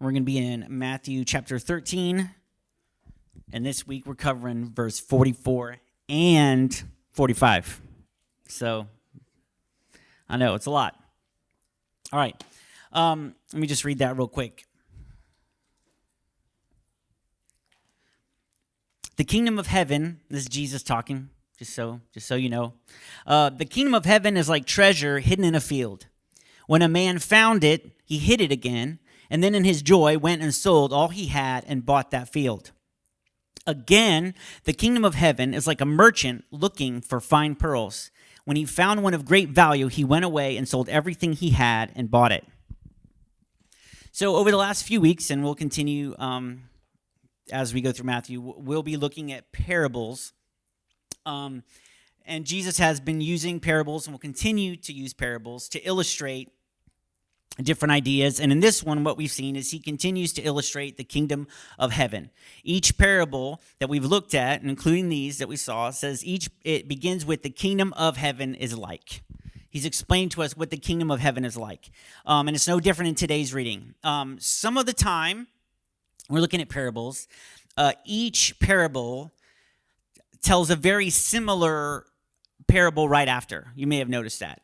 We're going to be in Matthew chapter 13, and this week we're covering verse 44 and 45. So, I know, it's a lot. All right, let me just read that real quick. The kingdom of heaven, this is Jesus talking, just so you know. The kingdom of heaven is like treasure hidden in a field. When a man found it, he hid it again, and then in his joy went and sold all he had and bought that field. Again, the kingdom of heaven is like a merchant looking for fine pearls. When he found one of great value, he went away and sold everything he had and bought it. So over the last few weeks, and we'll continue as we go through Matthew, we'll be looking at parables. And Jesus has been using parables and will continue to use parables to illustrate different ideas. And in this one, what we've seen is he continues to illustrate the kingdom of heaven. Each parable that we've looked at, including these that we saw, says it begins with the kingdom of heaven is like. He's explained to us what the kingdom of heaven is like. And it's no different in today's reading. Some of the time, we're looking at parables. Each parable tells a very similar parable right after. You may have noticed that.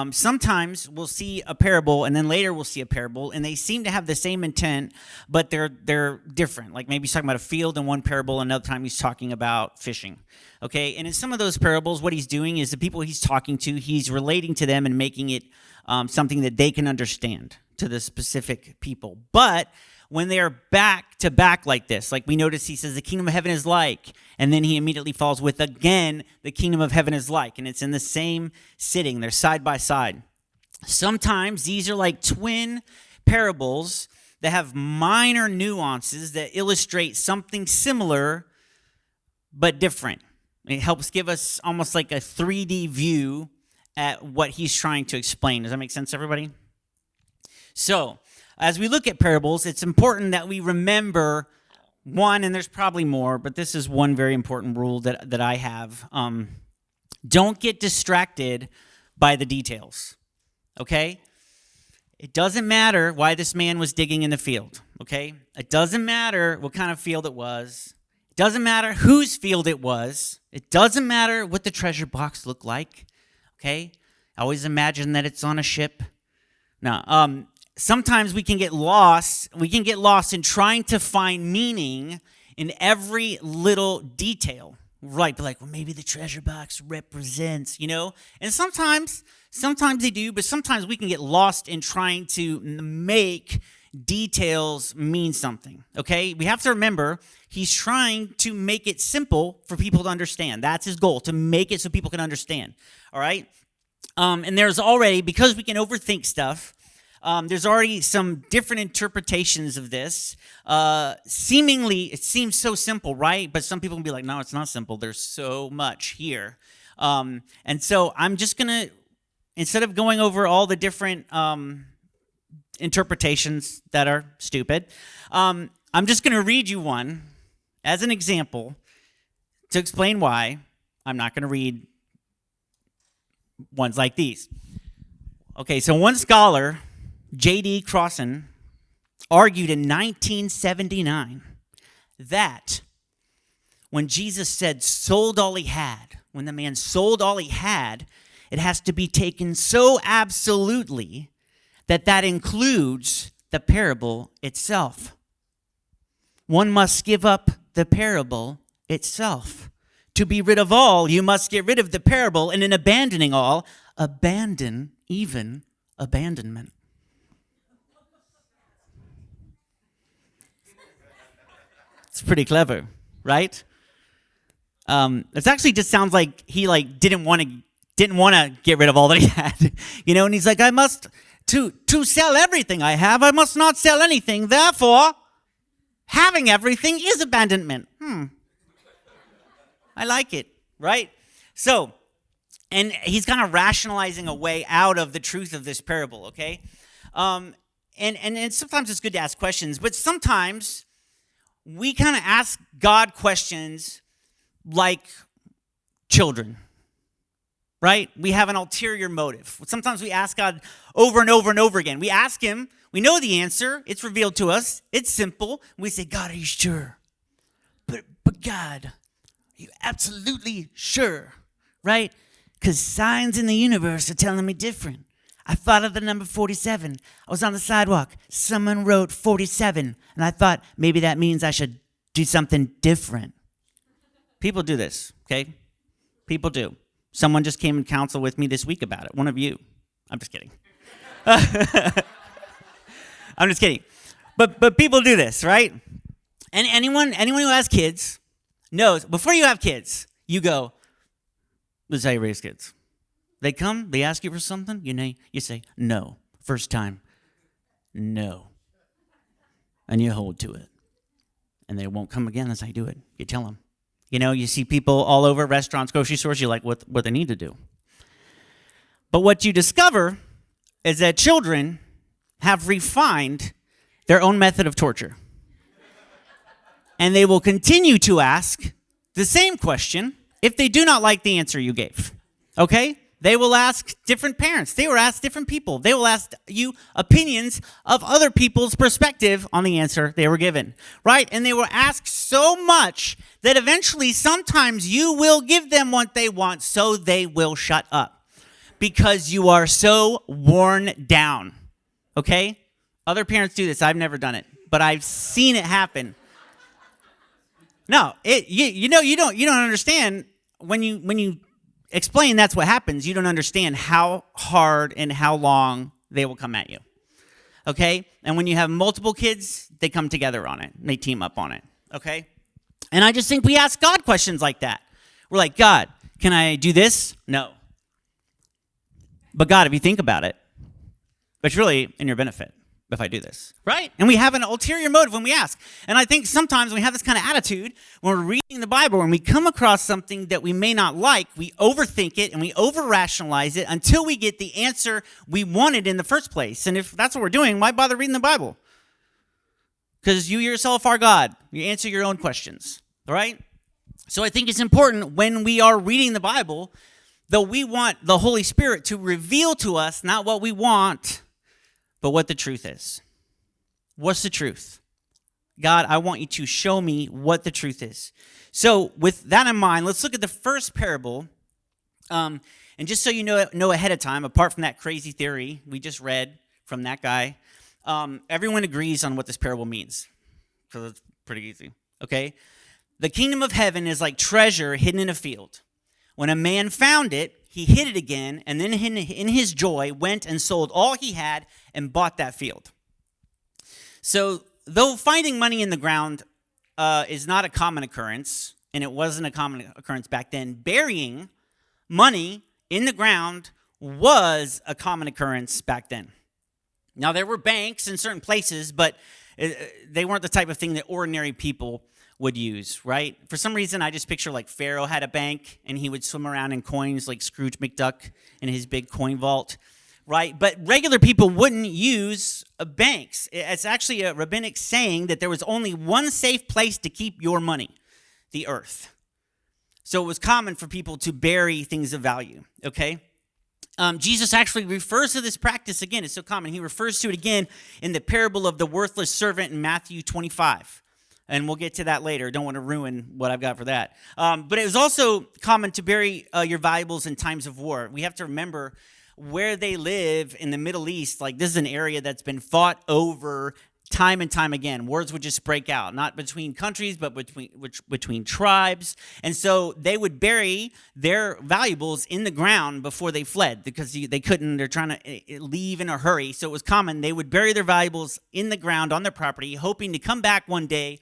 Sometimes we'll see a parable, and then later we'll see a parable, and they seem to have the same intent, but they're different. Like maybe he's talking about a field in one parable, another time he's talking about fishing. Okay, and in some of those parables, what he's doing is the people he's talking to, he's relating to them and making it something that they can understand to the specific people. But when they are back to back like this, like we notice he says the kingdom of heaven is like, and then he immediately falls with again, the kingdom of heaven is like, and it's in the same sitting, they're side by side. Sometimes these are like twin parables that have minor nuances that illustrate something similar but different. It helps give us almost like a 3D view at what he's trying to explain. Does that make sense, everybody? So, as we look at parables, it's important that we remember one, and there's probably more, but this is one very important rule that I have. Don't get distracted by the details, okay? It doesn't matter why this man was digging in the field, okay? It doesn't matter what kind of field it was. It doesn't matter whose field it was. It doesn't matter what the treasure box looked like, okay? I always imagine that it's on a ship. No, sometimes we can get lost. We can get lost in trying to find meaning in every little detail. Right, but like, well, maybe the treasure box represents, you know? And sometimes they do, but sometimes we can get lost in trying to make details mean something, okay? We have to remember, he's trying to make it simple for people to understand. That's his goal, to make it so people can understand, all right? And there's already, because we can overthink stuff, there's already some different interpretations of this. Seemingly, it seems so simple, right? But some people can be like, no, it's not simple. There's so much here. And so I'm just going to, instead of going over all the different interpretations that are stupid, I'm just going to read you one as an example to explain why I'm not going to read ones like these. Okay, so one scholar, J.D. Crossan, argued in 1979 that when Jesus said sold all he had, when the man sold all he had, it has to be taken so absolutely that includes the parable itself. One must give up the parable itself. To be rid of all, you must get rid of the parable, and in abandoning all, abandon even abandonment. It's pretty clever, right? It actually just sounds like he didn't want to get rid of all that he had, you know. And he's like, I must to sell everything I have. I must not sell anything. Therefore, having everything is abandonment. I like it, right? So, and he's kind of rationalizing a way out of the truth of this parable, okay? And sometimes it's good to ask questions, but sometimes we kind of ask God questions like children, right? We have an ulterior motive. Sometimes we ask God over and over and over again. We ask him We know the answer. It's revealed to us. It's simple. We say, God, are you sure? But God, are you absolutely sure? Right? Because signs in the universe are telling me different. I thought of the number 47. I was on the sidewalk. Someone wrote 47. And I thought maybe that means I should do something different. People do this, okay? People do. Someone just came and counseled with me this week about it. One of you. I'm just kidding. I'm just kidding. But people do this, right? And anyone who has kids knows, before you have kids, you go, this is how you raise kids. They come, they ask you for something, you say, no. First time, no. And you hold to it. And they won't come again. That's how you do it. You tell them. You see people all over restaurants, grocery stores, you're like, what they need to do. But what you discover is that children have refined their own method of torture. And they will continue to ask the same question if they do not like the answer you gave. Okay? They will ask different parents. They will ask different people. They will ask you opinions of other people's perspective on the answer they were given, right? And they will ask so much that eventually sometimes you will give them what they want so they will shut up because you are so worn down, okay? Other parents do this. I've never done it, but I've seen it happen. No, you don't understand when you explain that's what happens. You don't understand how hard and how long they will come at you. Okay? And when you have multiple kids, they come together on it. They team up on it. Okay? And I just think we ask God questions like that. We're like, God, can I do this? No. But God, if you think about it, it's really in your benefit if I do this, right? And we have an ulterior motive when we ask. And I think sometimes we have this kind of attitude when we're reading the Bible, when we come across something that we may not like, we overthink it and we over-rationalize it until we get the answer we wanted in the first place. And if that's what we're doing, why bother reading the Bible? Because you yourself are God. You answer your own questions, all right? So I think it's important when we are reading the Bible, though we want the Holy Spirit to reveal to us not what we want, but what the truth is. What's the truth? God, I want you to show me what the truth is. So with that in mind, let's look at the first parable. And just so you know ahead of time, apart from that crazy theory we just read from that guy, everyone agrees on what this parable means. So it's pretty easy, okay? The kingdom of heaven is like treasure hidden in a field. When a man found it, he hid it again, and then in his joy went and sold all he had and bought that field. So though finding money in the ground is not a common occurrence, and it wasn't a common occurrence back then, burying money in the ground was a common occurrence back then. Now, there were banks in certain places, but they weren't the type of thing that ordinary people would use, right? For some reason, I just picture like Pharaoh had a bank and he would swim around in coins like Scrooge McDuck in his big coin vault, right? But regular people wouldn't use banks. It's actually a rabbinic saying that there was only one safe place to keep your money, the earth. So it was common for people to bury things of value, okay? Jesus actually refers to this practice again. It's so common. He refers to it again in the parable of the worthless servant in Matthew 25. And we'll get to that later. Don't want to ruin what I've got for that. But it was also common to bury your valuables in times of war. We have to remember where they live in the Middle East. Like, this is an area that's been fought over time and time again. Wars would just break out, not between countries, but between tribes. And so they would bury their valuables in the ground before they fled because they couldn't. They're trying to leave in a hurry. So it was common. They would bury their valuables in the ground on their property, hoping to come back one day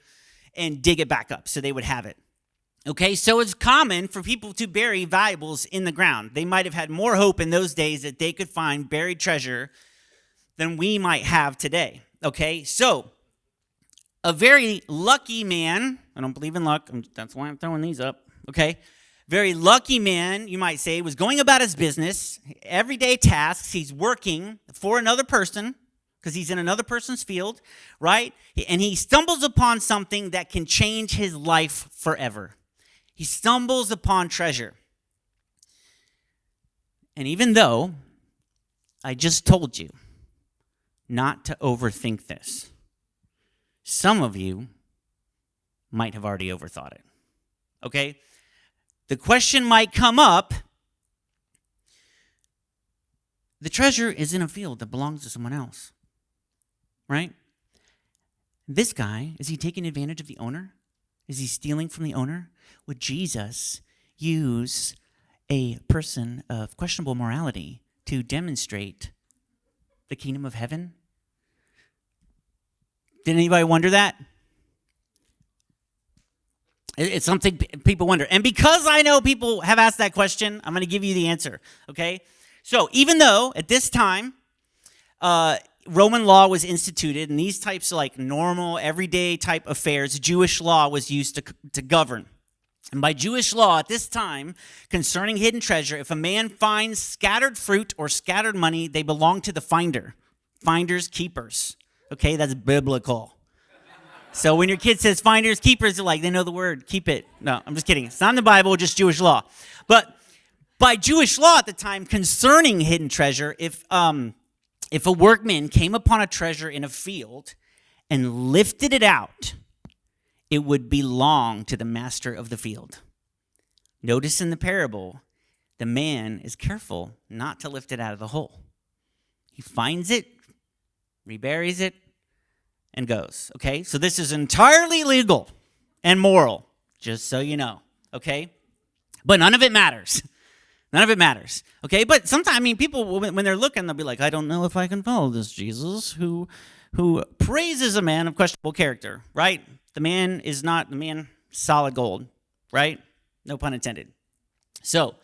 and dig it back up so they would have it. Okay, so it's common for people to bury valuables in the ground. They might have had more hope in those days that they could find buried treasure than we might have today. Okay, so a very lucky man, I don't believe in luck, that's why I'm throwing these up, okay? Very lucky man, you might say, was going about his business, everyday tasks, he's working for another person, because he's in another person's field, right? And he stumbles upon something that can change his life forever. He stumbles upon treasure. And even though I just told you not to overthink this. Some of you might have already overthought it. Okay? The question might come up. The treasure is in a field that belongs to someone else. Right? This guy, is he taking advantage of the owner? Is he stealing from the owner? Would Jesus use a person of questionable morality to demonstrate the kingdom of heaven? Did anybody wonder that? It's something people wonder. And because I know people have asked that question, I'm going to give you the answer, okay? So even though at this time Roman law was instituted and these types of like normal, everyday type affairs, Jewish law was used to govern. And by Jewish law at this time, concerning hidden treasure, if a man finds scattered fruit or scattered money, they belong to the finder. Finders, keepers. Okay, that's biblical. So when your kid says finders, keepers, they're like, they know the word, keep it. No, I'm just kidding. It's not in the Bible, just Jewish law. But by Jewish law at the time, concerning hidden treasure, if a workman came upon a treasure in a field and lifted it out, it would belong to the master of the field. Notice in the parable, the man is careful not to lift it out of the hole. He finds it, reburies it, and goes. Okay? So this is entirely legal and moral, just so you know. Okay? But none of it matters. None of it matters. Okay? But sometimes, people, when they're looking, they'll be like, I don't know if I can follow this Jesus who praises a man of questionable character, right? The man is not the man solid gold, right? No pun intended. So,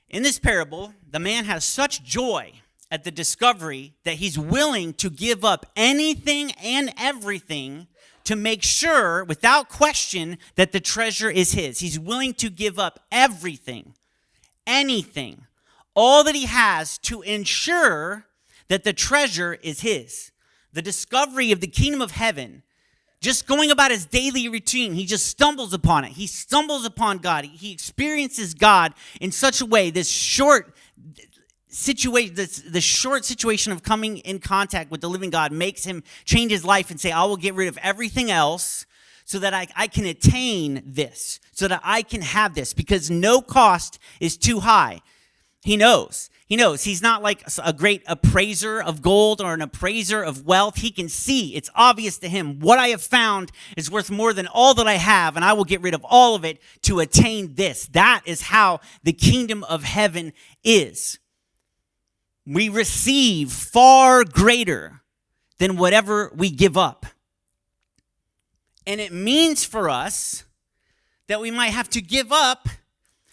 in this parable, the man has such joy at the discovery that he's willing to give up anything and everything to make sure, without question, that the treasure is his. He's willing to give up everything, anything, all that he has to ensure that the treasure is his. The discovery of the kingdom of heaven, just going about his daily routine, he just stumbles upon it. He stumbles upon God. He experiences God in such a way, this short situation of coming in contact with the living God makes him change his life and say, I will get rid of everything else so that I can attain this, so that I can have this, because no cost is too high. He knows. He's not like a great appraiser of gold or an appraiser of wealth. He can see. It's obvious to him. What I have found is worth more than all that I have, and I will get rid of all of it to attain this. That is how the kingdom of heaven is. We receive far greater than whatever we give up. And it means for us that we might have to give up.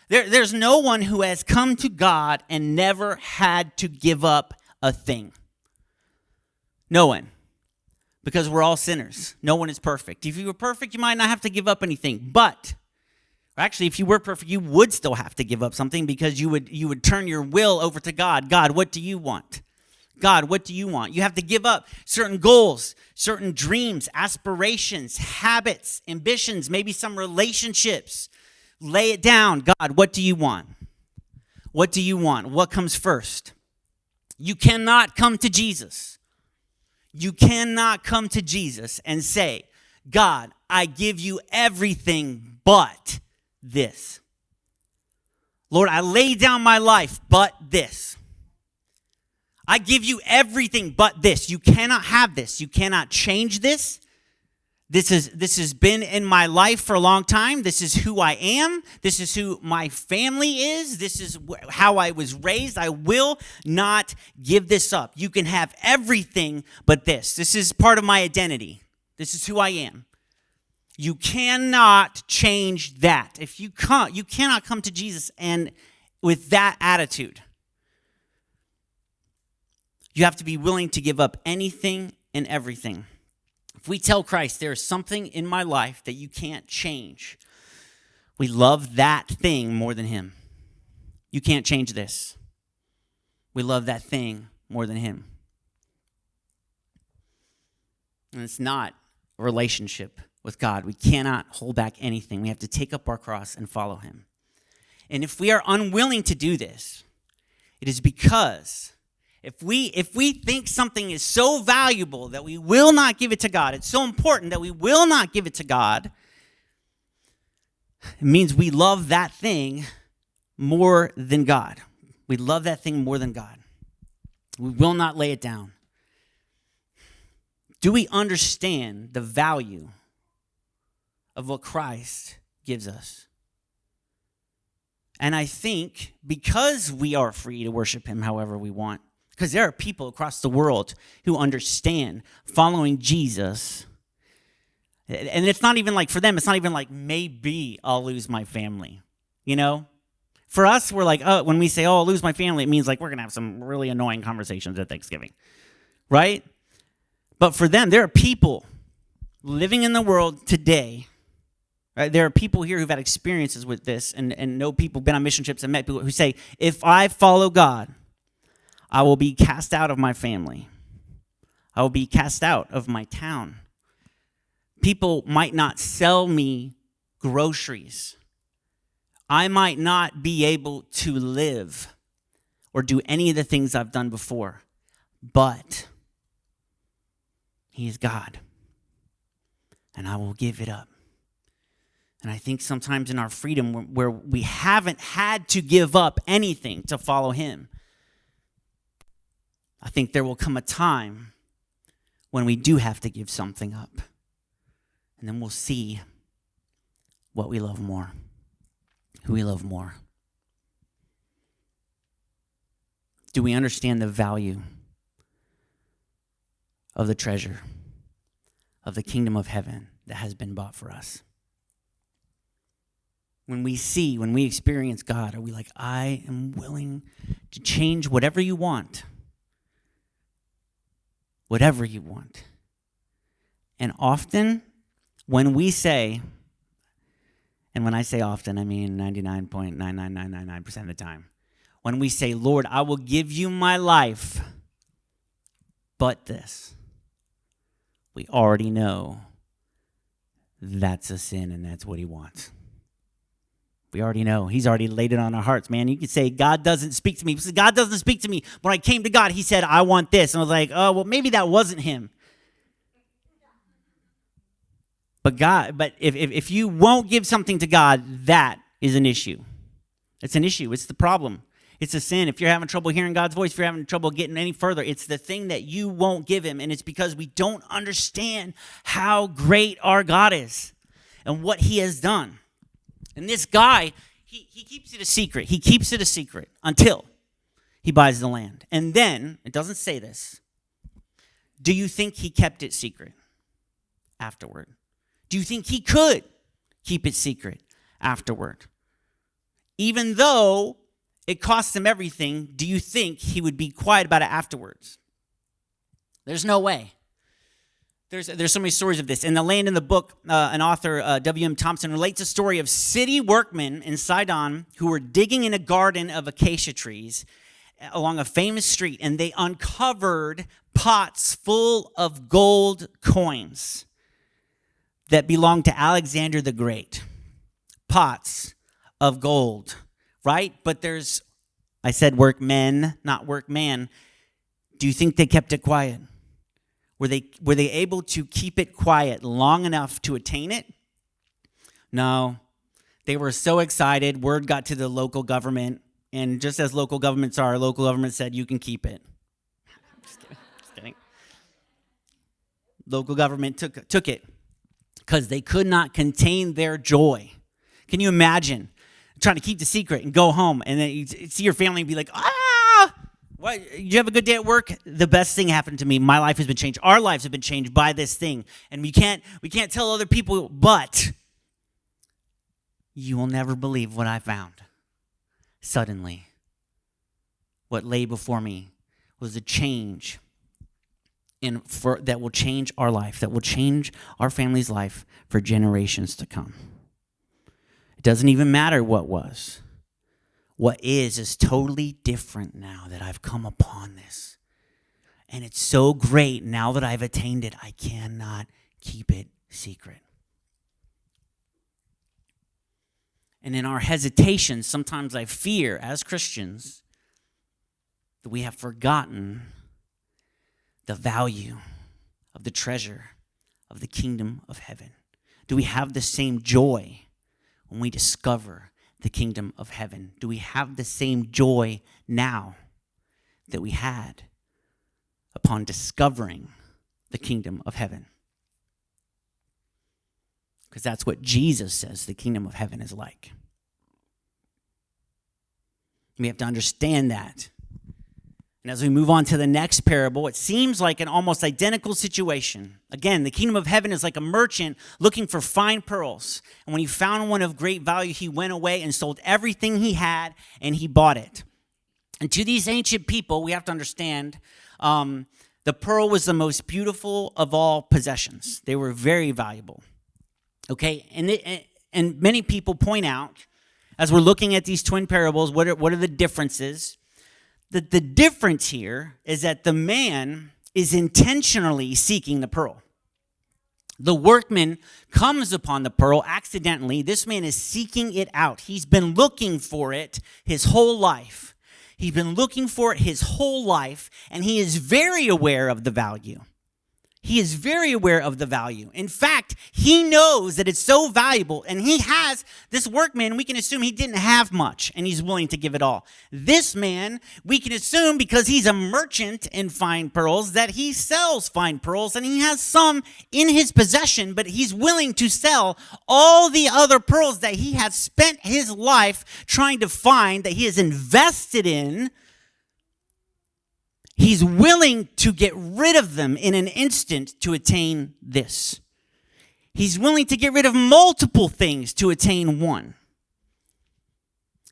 There's no one who has come to God and never had to give up a thing. No one. Because we're all sinners. No one is perfect. If you were perfect, you might not have to give up anything. But actually, if you were perfect, you would still have to give up something, because you would turn your will over to God. God, what do you want? God, what do you want? You have to give up certain goals, certain dreams, aspirations, habits, ambitions, maybe some relationships. Lay it down. God, what do you want? What do you want? What comes first? You cannot come to Jesus. You cannot come to Jesus and say, God, I give you everything but this. Lord, I lay down my life but this. I give you everything but this. You cannot have this. You cannot change this. This has been in my life for a long time. This is who I am. This is who my family is. This is how I was raised. I will not give this up. You can have everything but this. This is part of my identity. This is who I am. You cannot change that. If you cannot come to Jesus and with that attitude. You have to be willing to give up anything and everything. If we tell Christ, there is something in my life that you can't change, we love that thing more than him. You can't change this. We love that thing more than him. And it's not a relationship with God. We cannot hold back anything. We have to take up our cross and follow him. And if we are unwilling to do this, it is because If we think something is so valuable that we will not give it to God, it's so important that we will not give it to God, it means we love that thing more than God. We love that thing more than God. We will not lay it down. Do we understand the value of what Christ gives us? And I think because we are free to worship him however we want, because there are people across the world who understand following Jesus. And it's not even like, for them, it's not even like, maybe I'll lose my family. You know? For us, we're like, oh, when we say, oh, I'll lose my family, it means like we're going to have some really annoying conversations at Thanksgiving. Right? But for them, there are people living in the world today. Right? There are people here who've had experiences with this and know people, been on mission trips and met people who say, if I follow God, I will be cast out of my family. I will be cast out of my town. People might not sell me groceries. I might not be able to live or do any of the things I've done before. But he is God. And I will give it up. And I think sometimes in our freedom where we haven't had to give up anything to follow him, I think there will come a time when we do have to give something up. And then we'll see what we love more, who we love more. Do we understand the value of the treasure of the kingdom of heaven that has been bought for us? When we experience God, are we like, I am willing to change whatever you want? Whatever you want. And often, when we say, and when I say often, I mean 99.99999% of the time, when we say, Lord, I will give you my life, but this, we already know that's a sin and that's what he wants. We already know. He's already laid it on our hearts, man. You could say, God doesn't speak to me. God doesn't speak to me. When I came to God, he said, I want this. And I was like, oh, well, maybe that wasn't him. But if you won't give something to God, that is an issue. It's an issue. It's the problem. It's a sin. If you're having trouble hearing God's voice, if you're having trouble getting any further, it's the thing that you won't give him. And it's because we don't understand how great our God is and what he has done. And this guy, he keeps it a secret. He keeps it a secret until he buys the land. And then, it doesn't say this, do you think he kept it secret afterward? Do you think he could keep it secret afterward? Even though it cost him everything, do you think he would be quiet about it afterwards? There's no way. There's so many stories of this. In The Land in the Book, an author, W.M. Thompson, relates a story of city workmen in Sidon who were digging in a garden of acacia trees along a famous street, and they uncovered pots full of gold coins that belonged to Alexander the Great. Pots of gold, right? But I said workmen, not workman. Do you think they kept it quiet? Were they able to keep it quiet long enough to attain it? No. They were so excited, word got to the local government, and just as local governments are, local government said, you can keep it. Just kidding. Local government took it because they could not contain their joy. Can you imagine trying to keep the secret and go home, and then you see your family and be like, ah! What? Did you have a good day at work? The best thing happened to me. My life has been changed. Our lives have been changed by this thing. And we can't tell other people, but you will never believe what I found. Suddenly, what lay before me was a change that will change our life, that will change our family's life for generations to come. It doesn't even matter what was. What is totally different now that I've come upon this. And it's so great now that I've attained it, I cannot keep it secret. And in our hesitation, sometimes I fear as Christians that we have forgotten the value of the treasure of the kingdom of heaven? Do we have the same joy when we discover the kingdom of heaven? Do we have the same joy now that we had upon discovering the kingdom of heaven? Because that's what Jesus says the kingdom of heaven is like. We have to understand that. And as we move on to the next parable, it seems like an almost identical situation. Again, the kingdom of heaven is like a merchant looking for fine pearls. And when he found one of great value, he went away and sold everything he had, and he bought it. And to these ancient people, we have to understand, the pearl was the most beautiful of all possessions. They were very valuable. Okay, and many people point out, as we're looking at these twin parables, what are the differences? The difference here is that the man is intentionally seeking the pearl. The workman comes upon the pearl accidentally. This man is seeking it out. He's been looking for it his whole life. He's been looking for it his whole life, and he is very aware of the value. He is very aware of the value. In fact, he knows that it's so valuable, and he has, this workman, we can assume he didn't have much, and he's willing to give it all. This man, we can assume because he's a merchant in fine pearls, that he sells fine pearls, and he has some in his possession, but he's willing to sell all the other pearls that he has spent his life trying to find, that he has invested in. He's willing to get rid of them in an instant to attain this. He's willing to get rid of multiple things to attain one.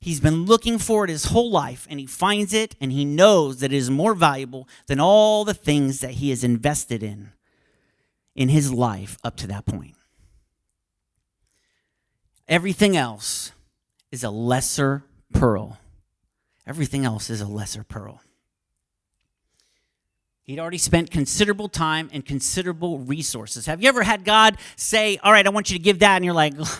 He's been looking for it his whole life, and he finds it, and he knows that it is more valuable than all the things that he has invested in his life up to that point. Everything else is a lesser pearl. Everything else is a lesser pearl. He'd already spent considerable time and considerable resources. Have you ever had God say, all right, I want you to give that, and you're like, well,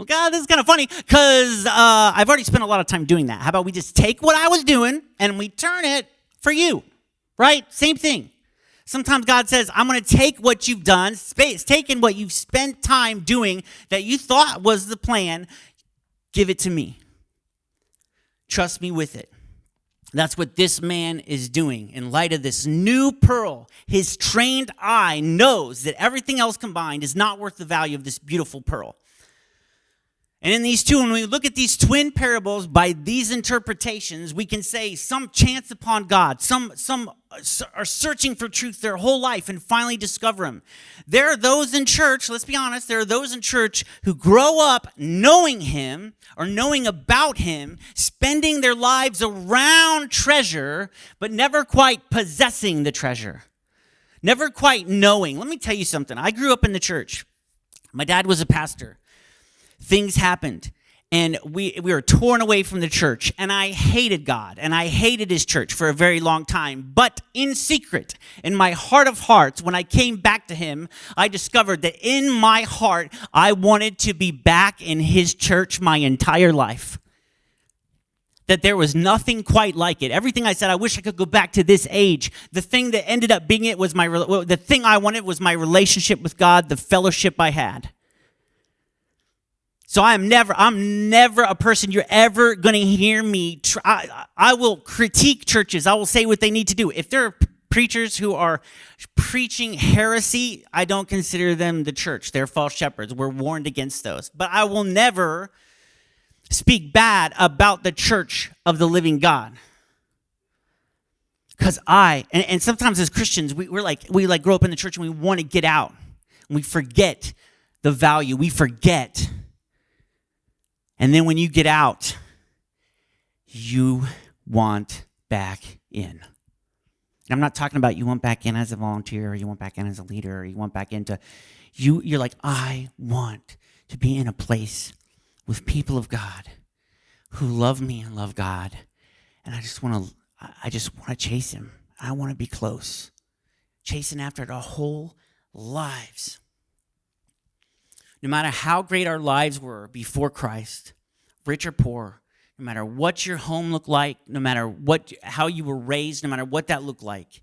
God, this is kind of funny because I've already spent a lot of time doing that. How about we just take what I was doing and we turn it for you, right? Same thing. Sometimes God says, I'm going to take what you've done, taken what you've spent time doing that you thought was the plan, give it to me. Trust me with it. That's what this man is doing. In light of this new pearl, his trained eye knows that everything else combined is not worth the value of this beautiful pearl. And in these two, when we look at these twin parables, by these interpretations, we can say some chance upon God. Some are searching for truth their whole life and finally discover him. There are those in church, let's be honest, there are those in church who grow up knowing him or knowing about him, spending their lives around treasure, but never quite possessing the treasure. Never quite knowing. Let me tell you something. I grew up in the church. My dad was a pastor. Things happened, and we were torn away from the church, and I hated God, and I hated his church for a very long time. But in secret, in my heart of hearts, when I came back to him, I discovered that in my heart, I wanted to be back in his church my entire life. That there was nothing quite like it. Everything I said, I wish I could go back to this age. The thing that ended up being it was the thing I wanted was my relationship with God, the fellowship I had. So I'm never a person you're ever going to hear me. I will critique churches. I will say what they need to do. If there are preachers who are preaching heresy, I don't consider them the church. They're false shepherds. We're warned against those. But I will never speak bad about the church of the living God. Because and sometimes as Christians, we grow up in the church and we want to get out. And we forget the value. We forget. And then when you get out, you want back in. And I'm not talking about you want back in as a volunteer, or you want back in as a leader, or you want back into, you're like, I want to be in a place with people of God who love me and love God. And I just want to chase him. I want to be close. Chasing after it our whole lives. No matter how great our lives were before Christ, rich or poor, no matter what your home looked like, no matter how you were raised, no matter what that looked like,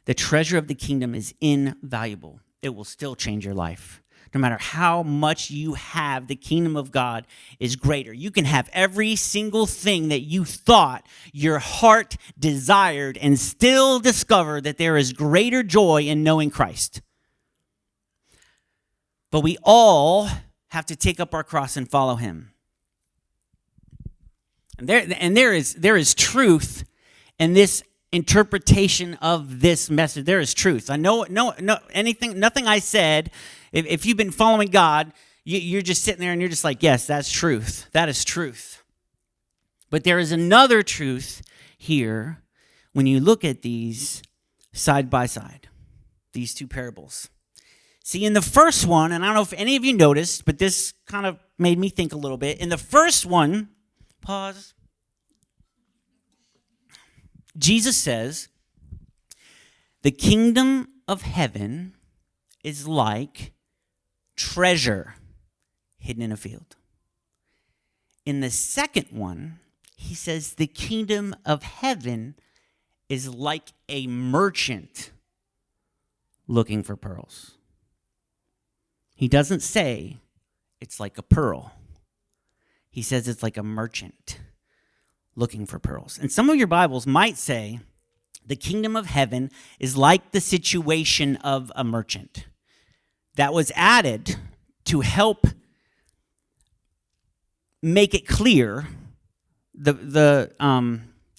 the treasure of the kingdom is invaluable. It will still change your life. No matter how much you have, the kingdom of God is greater. You can have every single thing that you thought your heart desired and still discover that there is greater joy in knowing Christ. But we all have to take up our cross and follow him. And there is truth in this interpretation of this message. There is truth. I know nothing I said. If you've been following God, you're just sitting there and you're just like, yes, that's truth. That is truth. But there is another truth here when you look at these side by side, these two parables. See, in the first one, and I don't know if any of you noticed, but this kind of made me think a little bit. In the first one, pause. Jesus says, the kingdom of heaven is like treasure hidden in a field. In the second one, he says the kingdom of heaven is like a merchant looking for pearls. He doesn't say it's like a pearl. He says it's like a merchant looking for pearls. And some of your Bibles might say the kingdom of heaven is like the situation of a merchant. That was added to help make it clear the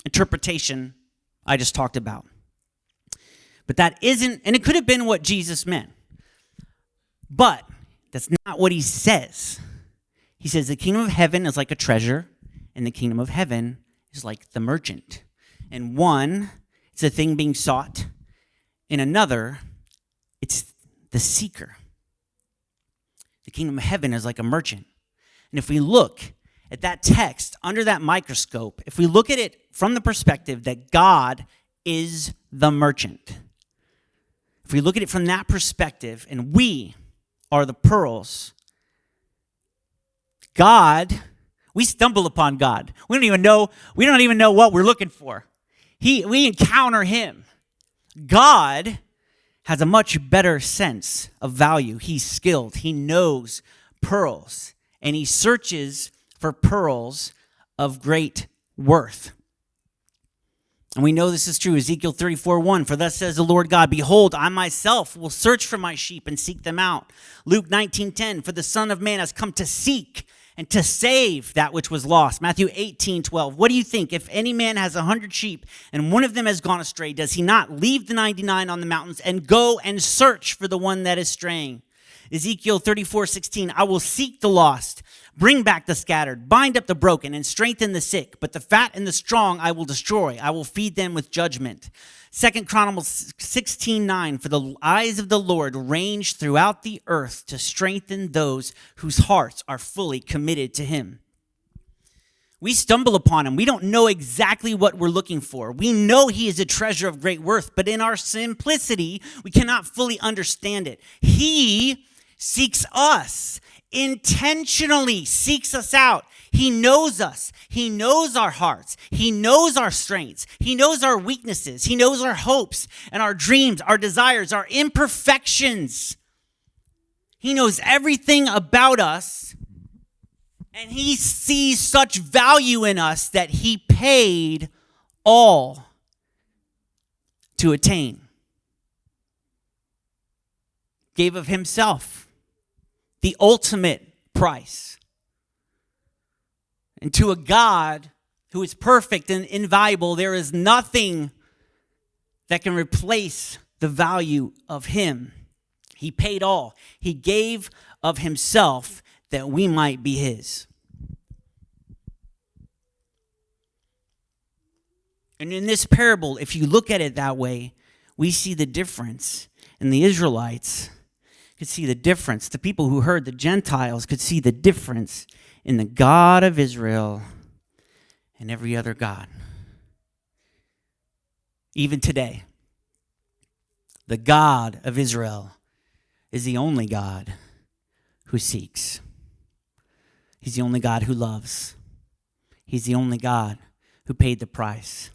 interpretation I just talked about. But that isn't, and it could have been what Jesus meant. But that's not what he says. He says the kingdom of heaven is like a treasure, and the kingdom of heaven is like the merchant. And one, it's a thing being sought. In another, it's the seeker. The kingdom of heaven is like a merchant. And if we look at that text under that microscope, if we look at it from the perspective that God is the merchant, if we look at it from that perspective and we are the pearls, God, we stumble upon God. We don't even know what we're looking for. We encounter him. God has a much better sense of value. He's skilled. He knows pearls, and he searches for pearls of great worth. And we know this is true. Ezekiel 34:1, for thus says the Lord God, behold, I myself will search for my sheep and seek them out. Luke 19:10, for the Son of Man has come to seek and to save that which was lost. Matthew 18:12, what do you think? If any man has 100 sheep and one of them has gone astray, does he not leave the 99 on the mountains and go and search for the one that is straying? Ezekiel 34:16, I will seek the lost, bring back the scattered, bind up the broken, and strengthen the sick. But the fat and the strong I will destroy. I will feed them with judgment. 2 Chronicles 16:9, for the eyes of the Lord range throughout the earth to strengthen those whose hearts are fully committed to him. We stumble upon him. We don't know exactly what we're looking for. We know he is a treasure of great worth, but in our simplicity, we cannot fully understand it. He seeks us, intentionally seeks us out. He knows us. He knows our hearts. He knows our strengths. He knows our weaknesses. He knows our hopes and our dreams, our desires, our imperfections. He knows everything about us, and he sees such value in us that he paid all to attain. Gave of himself, the ultimate price. And to a God who is perfect and invaluable, there is nothing that can replace the value of him. He paid all. He gave of himself that we might be his. And in this parable, if you look at it that way, we see the difference. And the Israelites could see the difference. The people who heard, the Gentiles, could see the difference in the God of Israel and every other God. Even today, the God of Israel is the only God who seeks. He's the only God who loves. He's the only God who paid the price.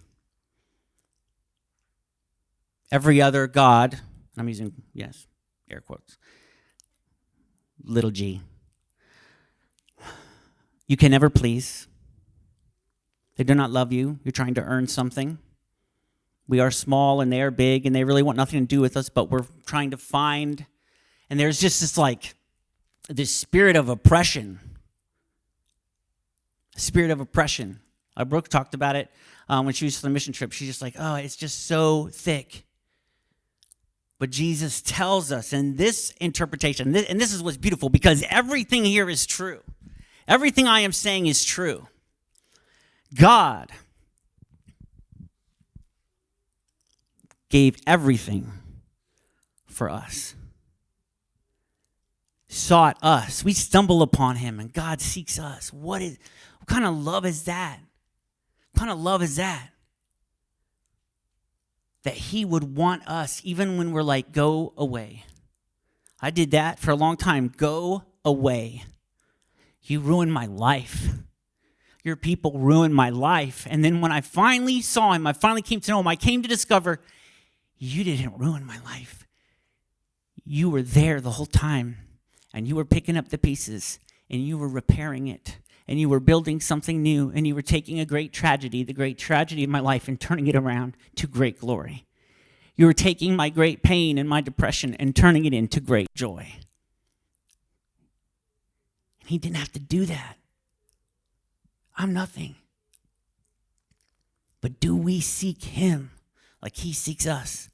Every other God, I'm using, yes, air quotes, little g, you can never please. They do not love you. You're trying to earn something. We are small and they are big and they really want nothing to do with us, but we're trying to find, and there's just this spirit of oppression. Spirit of oppression. Brooke talked about it when she was on the mission trip. She's just like, oh, it's just so thick. But Jesus tells us in this interpretation, and this is what's beautiful, because everything here is true. Everything I am saying is true. God gave everything for us. Sought us. We stumble upon him and God seeks us. What kind of love is that? What kind of love is that? That he would want us even when we're like, go away. I did that for a long time. Go away. You ruined my life. Your people ruined my life. And then when I finally saw him, I finally came to know him, I came to discover, you didn't ruin my life. You were there the whole time. And you were picking up the pieces. And you were repairing it. And you were building something new. And you were taking a great tragedy, the great tragedy of my life, and turning it around to great glory. You were taking my great pain and my depression and turning it into great joy. And he didn't have to do that. I'm nothing. But do we seek him like he seeks us?